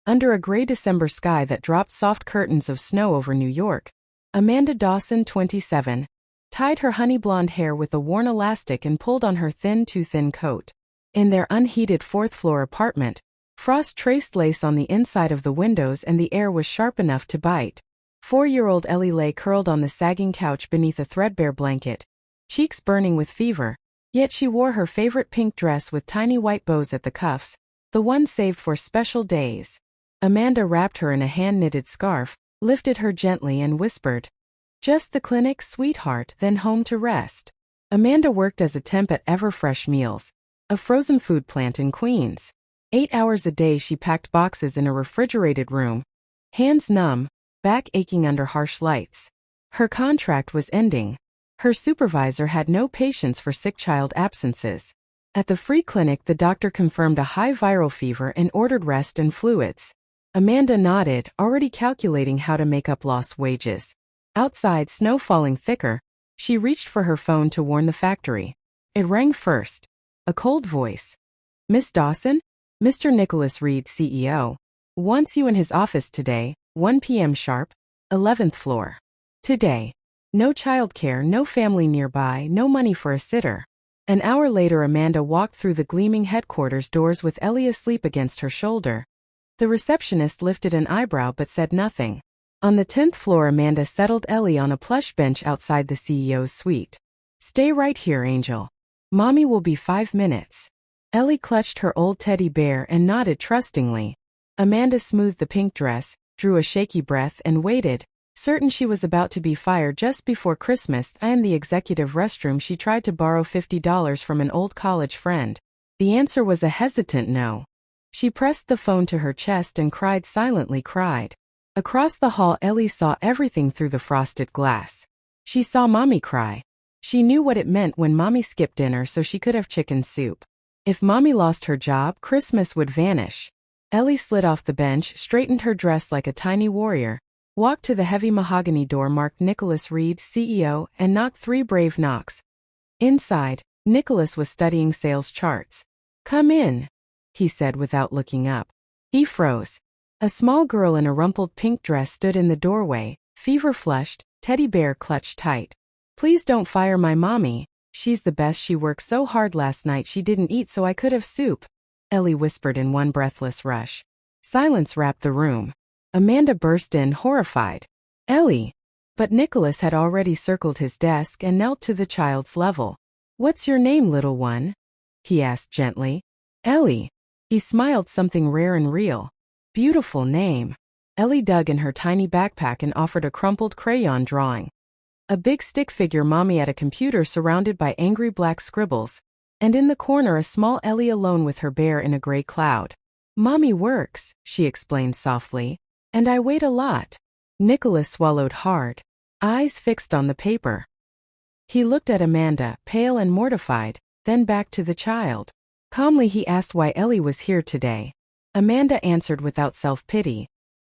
Under a gray December sky that dropped soft curtains of snow over New York, Amanda Dawson, 27, tied her honey blonde hair with a worn elastic and pulled on her too thin coat. In their unheated fourth-floor apartment, frost traced lace on the inside of the windows and the air was sharp enough to bite. 4-year-old Ellie lay curled on the sagging couch beneath a threadbare blanket, cheeks burning with fever, yet she wore her favorite pink dress with tiny white bows at the cuffs, the one saved for special days. Amanda wrapped her in a hand-knitted scarf, lifted her gently and whispered, "Just the clinic, sweetheart, then home to rest." Amanda worked as a temp at Everfresh Meals, a frozen food plant in Queens. 8 hours a day she packed boxes in a refrigerated room, hands numb, back aching under harsh lights. Her contract was ending. Her supervisor had no patience for sick child absences. At the free clinic, the doctor confirmed a high viral fever and ordered rest and fluids. Amanda nodded, already calculating how to make up lost wages. Outside, snow falling thicker, she reached for her phone to warn the factory. It rang first. A cold voice. "Miss Dawson? Mr. Nicholas Reed, CEO, wants you in his office today, 1 p.m. sharp, 11th floor. Today. No childcare, no family nearby, no money for a sitter." An hour later, Amanda walked through the gleaming headquarters doors with Ellie asleep against her shoulder. The receptionist lifted an eyebrow but said nothing. On the 10th floor, Amanda settled Ellie on a plush bench outside the CEO's suite. "Stay right here, Angel. Mommy will be 5 minutes." Ellie clutched her old teddy bear and nodded trustingly. Amanda smoothed the pink dress, drew a shaky breath and waited, certain she was about to be fired just before Christmas. In the executive restroom, she tried to borrow $50 from an old college friend. The answer was a hesitant no. She pressed the phone to her chest and silently cried. Across the hall, Ellie saw everything through the frosted glass. She saw Mommy cry. She knew what it meant when Mommy skipped dinner so she could have chicken soup. If Mommy lost her job, Christmas would vanish. Ellie slid off the bench, straightened her dress like a tiny warrior, walked to the heavy mahogany door marked Nicholas Reed, CEO, and knocked 3 brave knocks. Inside, Nicholas was studying sales charts. "Come in," he said without looking up. He froze. A small girl in a rumpled pink dress stood in the doorway, fever-flushed, teddy bear clutched tight. "Please don't fire my mommy. She's the best. She worked so hard last night she didn't eat so I could have soup," Ellie whispered in one breathless rush. Silence wrapped the room. Amanda burst in, horrified. "Ellie!" But Nicholas had already circled his desk and knelt to the child's level. "What's your name, little one?" he asked gently. "Ellie." He smiled, something rare and real. "Beautiful name." Ellie dug in her tiny backpack and offered a crumpled crayon drawing. A big stick figure Mommy at a computer surrounded by angry black scribbles, and in the corner a small Ellie alone with her bear in a gray cloud. "Mommy works," she explained softly, "and I wait a lot." Nicholas swallowed hard, eyes fixed on the paper. He looked at Amanda, pale and mortified, then back to the child. Calmly he asked why Ellie was here today. Amanda answered without self-pity.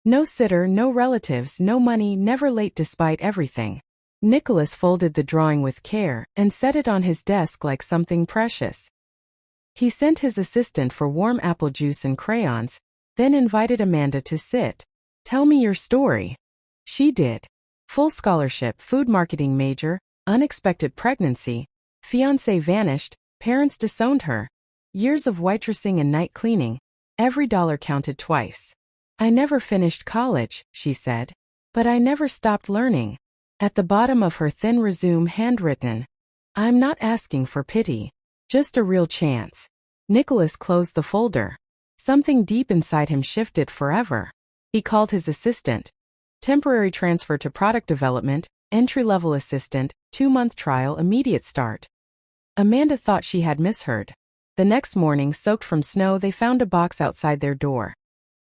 "No sitter, no relatives, no money, never late despite everything." Nicholas folded the drawing with care and set it on his desk like something precious. He sent his assistant for warm apple juice and crayons, then invited Amanda to sit. "Tell me your story." She did. Full scholarship, food marketing major, unexpected pregnancy, fiancé vanished, parents disowned her. Years of waitressing and night cleaning. Every dollar counted twice. "I never finished college," she said. "But I never stopped learning." At the bottom of her thin resume, handwritten, "I'm not asking for pity. Just a real chance." Nicholas closed the folder. Something deep inside him shifted forever. He called his assistant. "Temporary transfer to product development, entry-level assistant, 2-month trial, immediate start." Amanda thought she had misheard. The next morning, soaked from snow, they found a box outside their door.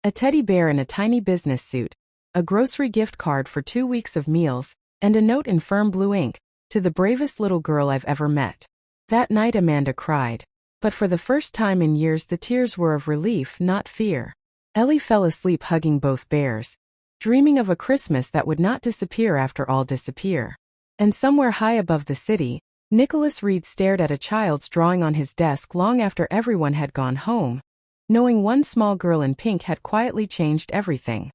A teddy bear in a tiny business suit, a grocery gift card for 2 weeks of meals, and a note in firm blue ink, "To the bravest little girl I've ever met." That night Amanda cried. But for the first time in years the tears were of relief, not fear. Ellie fell asleep hugging both bears, dreaming of a Christmas that would not disappear after all disappear. And somewhere high above the city, Nicholas Reed stared at a child's drawing on his desk long after everyone had gone home. knowing one small girl in pink had quietly changed everything.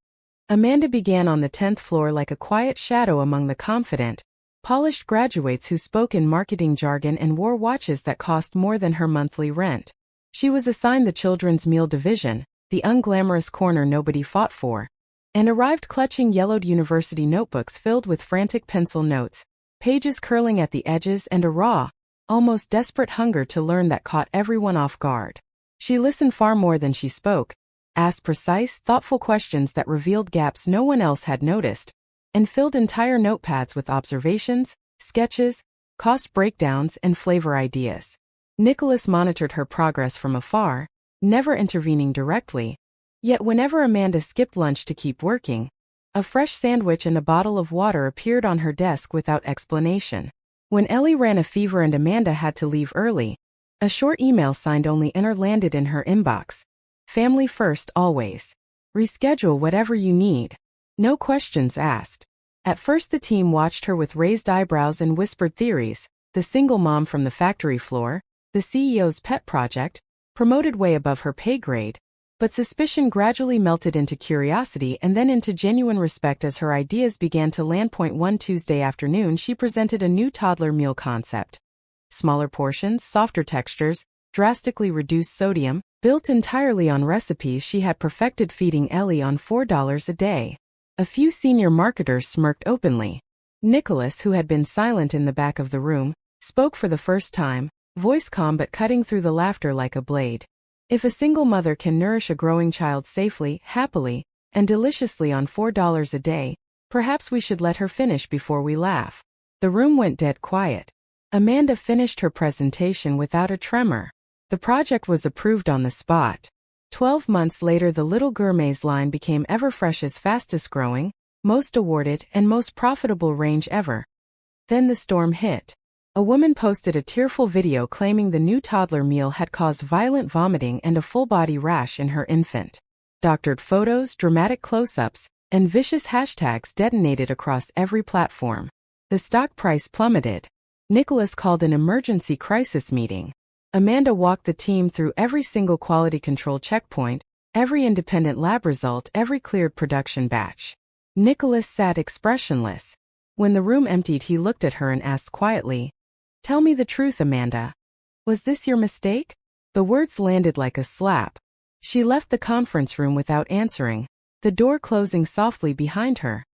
Amanda began on the 10th floor like a quiet shadow among the confident, polished graduates who spoke in marketing jargon and wore watches that cost more than her monthly rent. She was assigned the children's meal division, the unglamorous corner nobody fought for, and arrived clutching yellowed university notebooks filled with frantic pencil notes, pages curling at the edges, and a raw, almost desperate hunger to learn that caught everyone off guard. She listened far more than she spoke, asked precise, thoughtful questions that revealed gaps no one else had noticed, and filled entire notepads with observations, sketches, cost breakdowns, and flavor ideas. Nicholas monitored her progress from afar, never intervening directly, yet whenever Amanda skipped lunch to keep working, a fresh sandwich and a bottle of water appeared on her desk without explanation. When Ellie ran a fever and Amanda had to leave early, a short email signed only "Enter" landed in her inbox. Family first always. Reschedule whatever you need. No questions asked. At first the team watched her with raised eyebrows and whispered theories, the single mom from the factory floor, the CEO's pet project, promoted way above her pay grade, but suspicion gradually melted into curiosity and then into genuine respect as her ideas began to land. One Tuesday afternoon she presented a new toddler meal concept. Smaller portions, softer textures, drastically reduced sodium, built entirely on recipes she had perfected, feeding Ellie on $4 a day. A few senior marketers smirked openly. Nicholas, who had been silent in the back of the room, spoke for the first time, voice calm but cutting through the laughter like a blade. If a single mother can nourish a growing child safely, happily, and deliciously on $4 a day, perhaps we should let her finish before we laugh. The room went dead quiet. Amanda finished her presentation without a tremor. The project was approved on the spot. 12 months later the Little Gourmets line became Everfresh's fastest growing, most awarded, and most profitable range ever. Then the storm hit. A woman posted a tearful video claiming the new toddler meal had caused violent vomiting and a full-body rash in her infant. Doctored photos, dramatic close-ups, and vicious hashtags detonated across every platform. The stock price plummeted. Nicholas called an emergency crisis meeting. Amanda walked the team through every single quality control checkpoint, every independent lab result, every cleared production batch. Nicholas sat expressionless. When the room emptied he looked at her and asked quietly, "Tell me the truth, Amanda. Was this your mistake?" The words landed like a slap. She left the conference room without answering, the door closing softly behind her.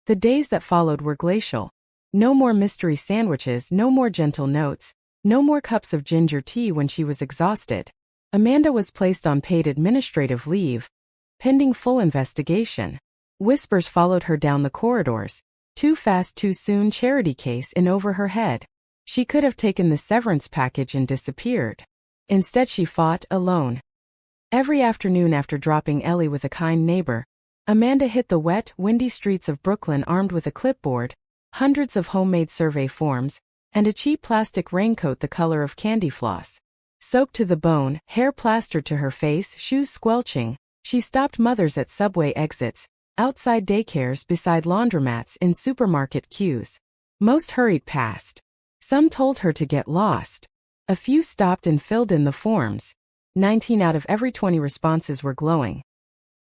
The days that followed were glacial. No more mystery sandwiches, no more gentle notes, no more cups of ginger tea when she was exhausted. Amanda was placed on paid administrative leave, pending full investigation. Whispers followed her down the corridors. Too fast, too soon, charity case in over her head. She could have taken the severance package and disappeared. Instead she fought, alone. Every afternoon after dropping Ellie with a kind neighbor, Amanda hit the wet, windy streets of Brooklyn armed with a clipboard, hundreds of homemade survey forms, and a cheap plastic raincoat the color of candy floss. Soaked to the bone, hair plastered to her face, shoes squelching, she stopped mothers at subway exits, outside daycares, beside laundromats, in supermarket queues. Most hurried past. Some told her to get lost. A few stopped and filled in the forms. 19 out of every 20 responses were glowing.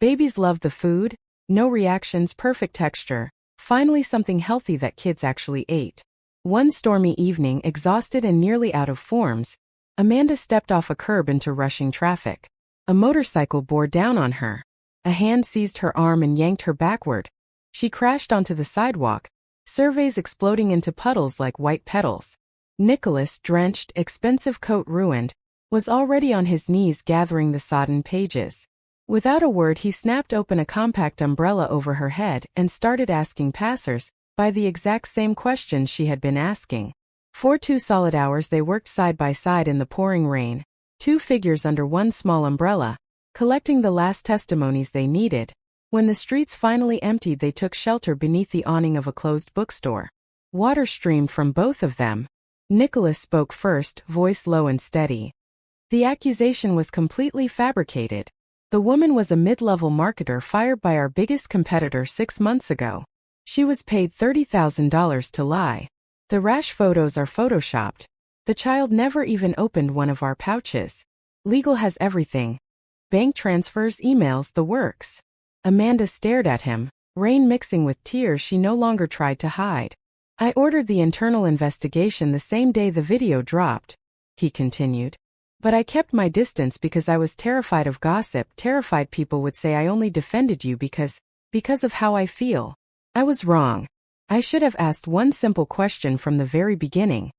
Babies loved the food, no reactions, perfect texture, finally something healthy that kids actually ate. One stormy evening, exhausted and nearly out of forms, Amanda stepped off a curb into rushing traffic. A motorcycle bore down on her. A hand seized her arm and yanked her backward. She crashed onto the sidewalk, surveys exploding into puddles like white petals. Nicholas, drenched, expensive coat ruined, was already on his knees gathering the sodden pages. Without a word he snapped open a compact umbrella over her head and started asking passers-by the exact same questions she had been asking. For 2 solid hours they worked side by side in the pouring rain, 2 figures under one small umbrella, collecting the last testimonies they needed. When the streets finally emptied they took shelter beneath the awning of a closed bookstore. Water streamed from both of them. Nicholas spoke first, voice low and steady. The accusation was completely fabricated. The woman was a mid-level marketer fired by our biggest competitor 6 months ago. She was paid $30,000 to lie. The rash photos are photoshopped. The child never even opened one of our pouches. Legal has everything. bank transfers, emails, the works. Amanda stared at him, rain mixing with tears she no longer tried to hide. I ordered the internal investigation the same day the video dropped, he continued. But I kept my distance because I was terrified of gossip, terrified people would say I only defended you because of how I feel. I was wrong. I should have asked one simple question from the very beginning.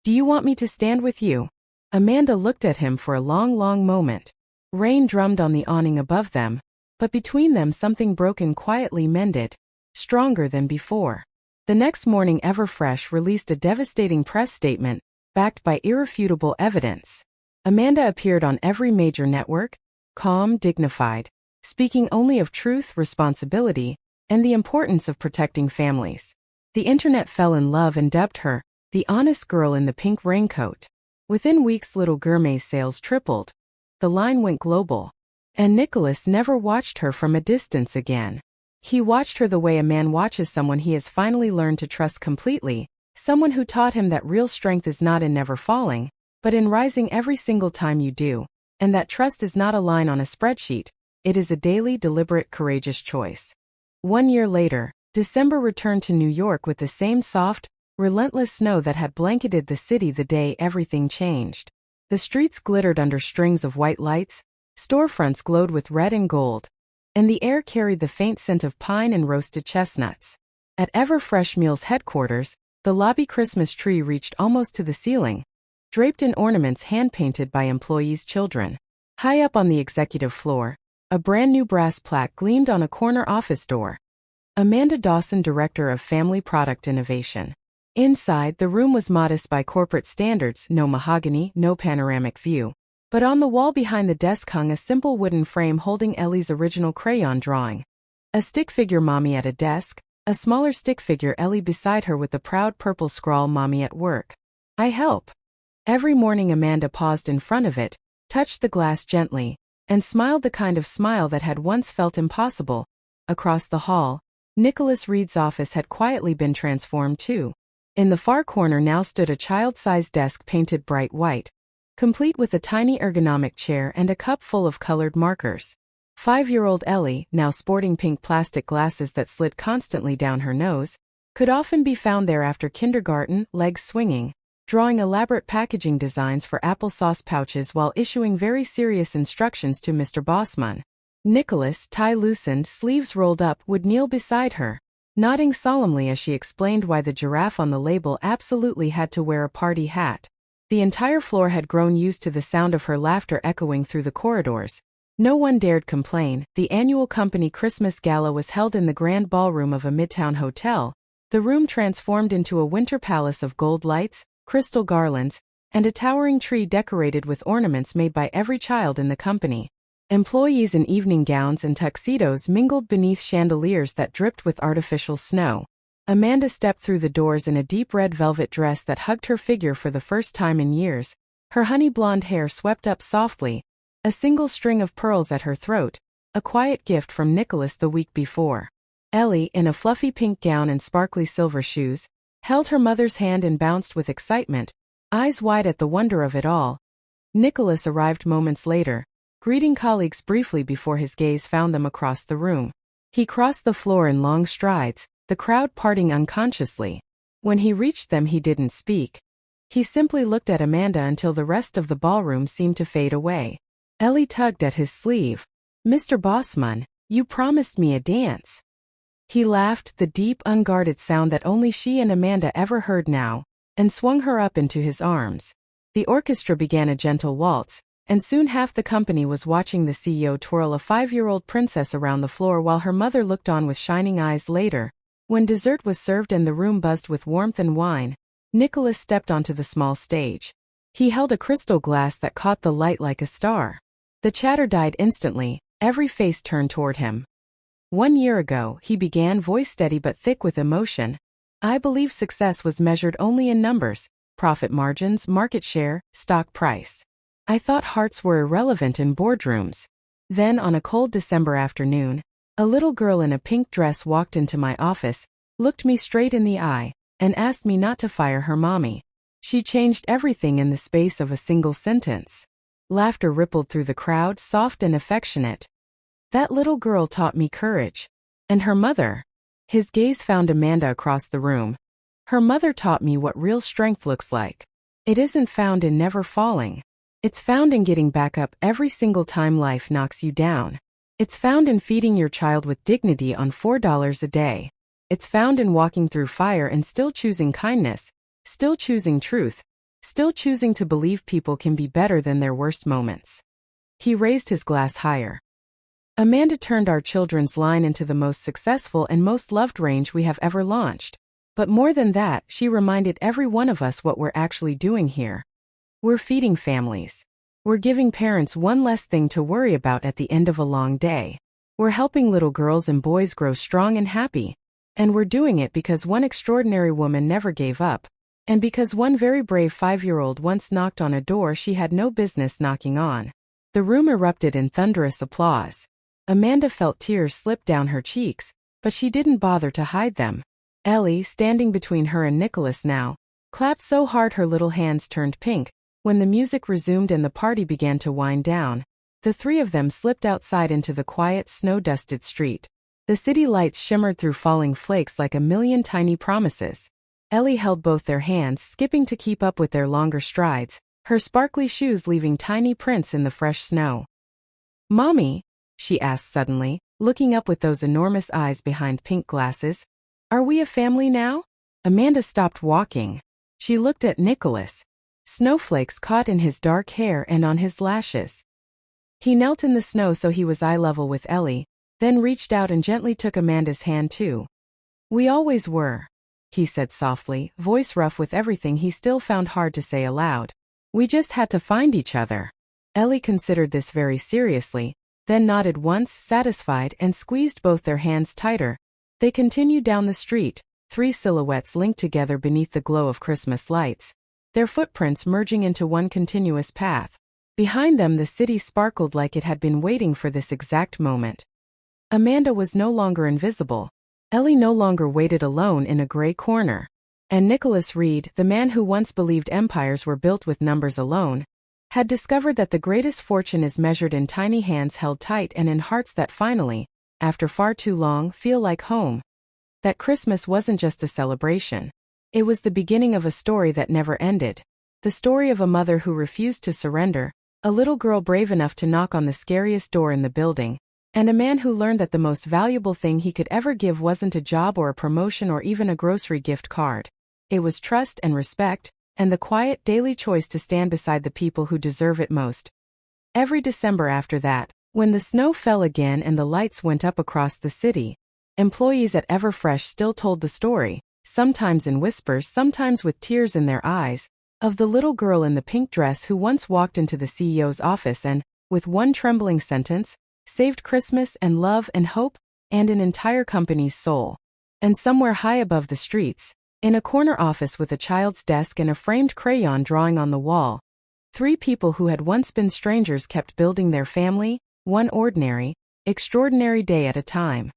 Do you want me to stand with you? Amanda looked at him for a long, long moment. Rain drummed on the awning above them, but between them something broken quietly mended, stronger than before. The next morning Everfresh released a devastating press statement, backed by irrefutable evidence. Amanda appeared on every major network, calm, dignified, speaking only of truth, responsibility, and the importance of protecting families. The internet fell in love and dubbed her the honest girl in the pink raincoat. Within weeks Little Gourmet's sales tripled. The line went global. And Nicholas never watched her from a distance again. He watched her the way a man watches someone he has finally learned to trust completely, someone who taught him that real strength is not in never falling, but in rising every single time you do, and that trust is not a line on a spreadsheet, it is a daily, deliberate, courageous choice. 1 year later, December returned to New York with the same soft, relentless snow that had blanketed the city the day everything changed. The streets glittered under strings of white lights, storefronts glowed with red and gold, and the air carried the faint scent of pine and roasted chestnuts. At Everfresh Meals headquarters, the lobby Christmas tree reached almost to the ceiling, draped in ornaments hand-painted by employees' children. High up on the executive floor, a brand-new brass plaque gleamed on a corner office door. Amanda Dawson, Director of Family Product Innovation. Inside, the room was modest by corporate standards, no mahogany, no panoramic view. But on the wall behind the desk hung a simple wooden frame holding Ellie's original crayon drawing. A stick figure Mommy at a desk, a smaller stick figure Ellie beside her with the proud purple scrawl Mommy at work. I help. Every morning Amanda paused in front of it, touched the glass gently, and smiled the kind of smile that had once felt impossible. Across the hall, Nicholas Reed's office had quietly been transformed too. In the far corner now stood a child-sized desk painted bright white, complete with a tiny ergonomic chair and a cup full of colored markers. 5-year-old Ellie, now sporting pink plastic glasses that slid constantly down her nose, could often be found there after kindergarten, legs swinging, drawing elaborate packaging designs for applesauce pouches while issuing very serious instructions to Mr. Bossman. Nicholas, tie loosened, sleeves rolled up, would kneel beside her, nodding solemnly as she explained why the giraffe on the label absolutely had to wear a party hat. The entire floor had grown used to the sound of her laughter echoing through the corridors. No one dared complain. The annual company Christmas gala was held in the grand ballroom of a midtown hotel, the room transformed into a winter palace of gold lights, crystal garlands, and a towering tree decorated with ornaments made by every child in the company. Employees in evening gowns and tuxedos mingled beneath chandeliers that dripped with artificial snow. Amanda stepped through the doors in a deep red velvet dress that hugged her figure for the first time in years, her honey blonde hair swept up softly, a single string of pearls at her throat, a quiet gift from Nicholas the week before. Ellie, in a fluffy pink gown and sparkly silver shoes, held her mother's hand and bounced with excitement, eyes wide at the wonder of it all. Nicholas arrived moments later, greeting colleagues briefly before his gaze found them across the room. He crossed the floor in long strides, the crowd parting unconsciously. When he reached them he didn't speak. He simply looked at Amanda until the rest of the ballroom seemed to fade away. Ellie tugged at his sleeve. "Mr. Bossman, you promised me a dance." He laughed, the deep, unguarded sound that only she and Amanda ever heard now, and swung her up into his arms. The orchestra began a gentle waltz, and soon half the company was watching the CEO twirl a 5-year-old princess around the floor while her mother looked on with shining eyes. Later, when dessert was served and the room buzzed with warmth and wine, Nicholas stepped onto the small stage. He held a crystal glass that caught the light like a star. The chatter died instantly, every face turned toward him. 1 year ago, he began, voice steady but thick with emotion. "I believe success was measured only in numbers, profit margins, market share, stock price. I thought hearts were irrelevant in boardrooms." Then on a cold December afternoon, a little girl in a pink dress walked into my office, looked me straight in the eye, and asked me not to fire her mommy. She changed everything in the space of a single sentence. Laughter rippled through the crowd, soft and affectionate. That little girl taught me courage. And her mother? His gaze found Amanda across the room. Her mother taught me what real strength looks like. It isn't found in never falling. It's found in getting back up every single time life knocks you down. It's found in feeding your child with dignity on $4 a day. It's found in walking through fire and still choosing kindness, still choosing truth, still choosing to believe people can be better than their worst moments. He raised his glass higher. Amanda turned our children's line into the most successful and most loved range we have ever launched. But more than that, she reminded every one of us what we're actually doing here. We're feeding families. We're giving parents one less thing to worry about at the end of a long day. We're helping little girls and boys grow strong and happy. And we're doing it because one extraordinary woman never gave up. And because one very brave 5-year-old once knocked on a door she had no business knocking on. The room erupted in thunderous applause. Amanda felt tears slip down her cheeks, but she didn't bother to hide them. Ellie, standing between her and Nicholas now, clapped so hard her little hands turned pink. When the music resumed and the party began to wind down, the three of them slipped outside into the quiet, snow-dusted street. The city lights shimmered through falling flakes like a million tiny promises. Ellie held both their hands, skipping to keep up with their longer strides, her sparkly shoes leaving tiny prints in the fresh snow. "Mommy," she asked suddenly, looking up with those enormous eyes behind pink glasses, "are we a family now?" Amanda stopped walking. She looked at Nicholas. Snowflakes caught in his dark hair and on his lashes. He knelt in the snow so he was eye level with Ellie, then reached out and gently took Amanda's hand too. "We always were," he said softly, voice rough with everything he still found hard to say aloud. "We just had to find each other." Ellie considered this very seriously, then nodded once, satisfied, and squeezed both their hands tighter. They continued down the street, three silhouettes linked together beneath the glow of Christmas lights, their footprints merging into one continuous path. Behind them the city sparkled like it had been waiting for this exact moment. Amanda was no longer invisible. Ellie no longer waited alone in a gray corner. And Nicholas Reed, the man who once believed empires were built with numbers alone, had discovered that the greatest fortune is measured in tiny hands held tight and in hearts that finally, after far too long, feel like home. That Christmas wasn't just a celebration. It was the beginning of a story that never ended. The story of a mother who refused to surrender, a little girl brave enough to knock on the scariest door in the building, and a man who learned that the most valuable thing he could ever give wasn't a job or a promotion or even a grocery gift card. It was trust and respect, and the quiet daily choice to stand beside the people who deserve it most. Every December after that, when the snow fell again and the lights went up across the city, employees at Everfresh still told the story, sometimes in whispers, sometimes with tears in their eyes, of the little girl in the pink dress who once walked into the CEO's office and, with one trembling sentence, saved Christmas and love and hope and an entire company's soul. And somewhere high above the streets, in a corner office with a child's desk and a framed crayon drawing on the wall, three people who had once been strangers kept building their family, one ordinary, extraordinary day at a time.